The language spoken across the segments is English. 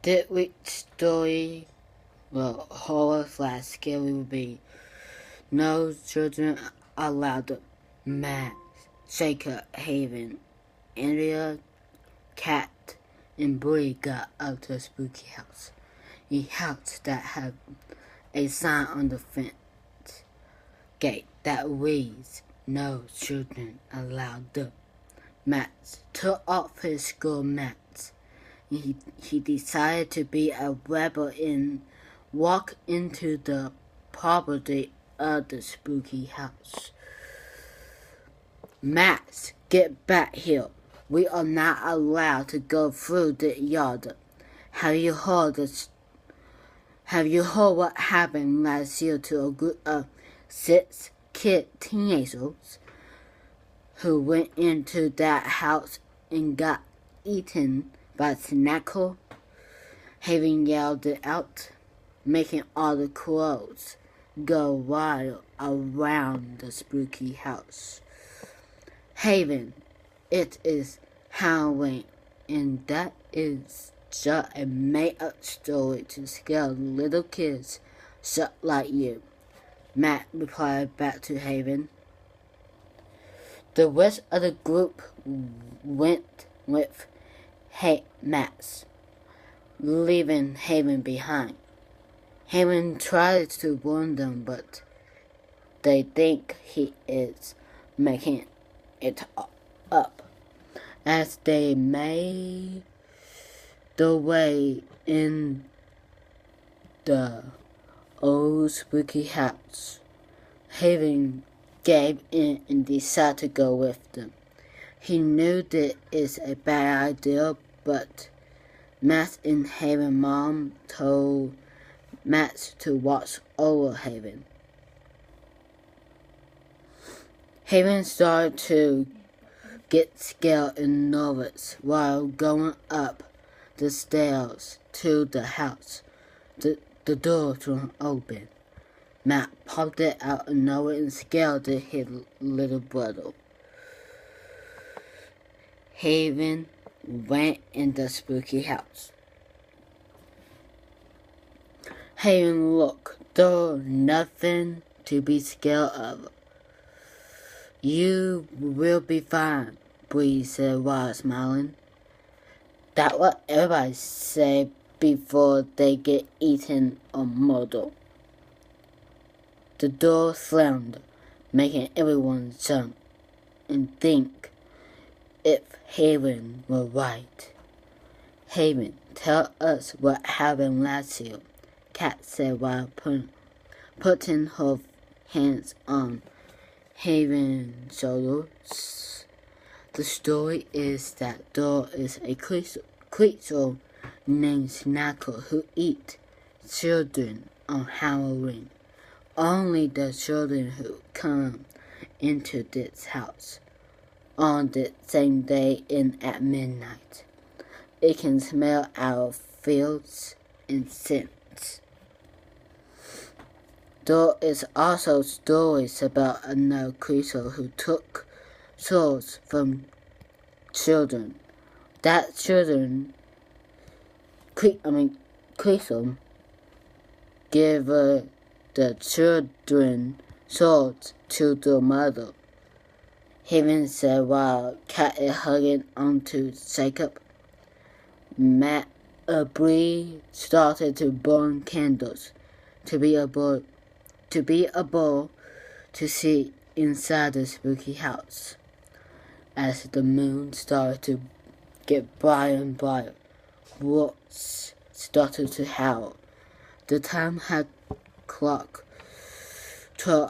This week's story, well, horror / scary will be No Children Allowed. Matt, Jacob, Haven, Andrea, Cat, and Bree got up to a spooky house. A house that had a sign on the fence gate that reads, No Children Allowed. Matt took off his school mats. He decided to be a rebel and walk into the property of the spooky house. Max, get back here. We are not allowed to go through the yard. Have you heard what happened last year to a group of 6 teenagers who went into that house and got eaten by Snackle? Haven yelled it out, making all the crows go wild around the spooky house. Haven, it is Halloween, and that is just a made-up story to scare little kids just like you, Matt replied back to Haven. The rest of the group went with Max, leaving Haven behind. Haven tries to warn them, but they think he is making it up. As they made their way in the old spooky house, Haven gave in and decided to go with them. He knew that it's a bad idea, but Max and Haven's mom told Max to watch over Haven. Haven started to get scared and nervous while going up the stairs to the house. The doors were open. Matt popped it out of nowhere and scared his little brother. Haven went in the spooky house. Haven, look, there's nothing to be scared of. You will be fine, Bree said while smiling. That's what everybody say before they get eaten or murdered. The door slammed, making everyone jump and think if Haven were right. Haven, tell us what happened last year, Cat said while putting her hands on Haven's shoulders. The story is that there is a creature named Snackle who eats children on Halloween. Only the children who come into this house on the same day and at midnight. It can smell our fields and scents. There is also stories about another creature who took souls from children. That creature gave the children souls to their mother, Haven said while Cat is hugging onto Jacob. Matt Bree started to burn candles to be able to see inside the spooky house. As the moon started to get brighter and brighter, wolves started to howl. The time had 12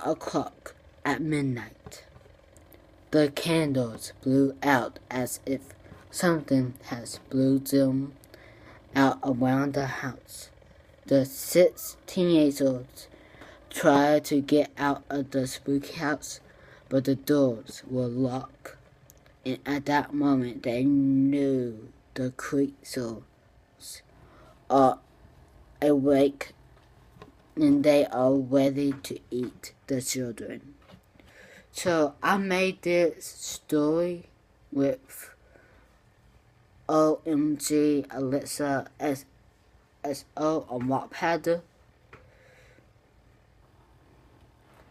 o'clock at midnight. The candles blew out as if something had blew them out around the house. The 6 teenagers tried to get out of the spooky house, but the doors were locked. And at that moment, they knew the creatures are awake and they are ready to eat the children. So I made this story with OMG Alexa SO on Wattpad.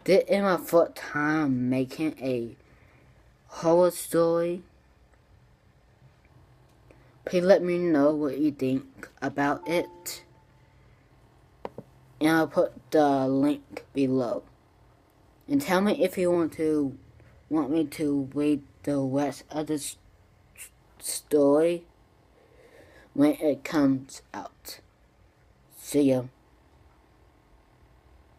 This is my first time making a horror story. Please let me know what you think about it. And I'll put the link below. And tell me if you want me to read the rest of the story when it comes out. See ya.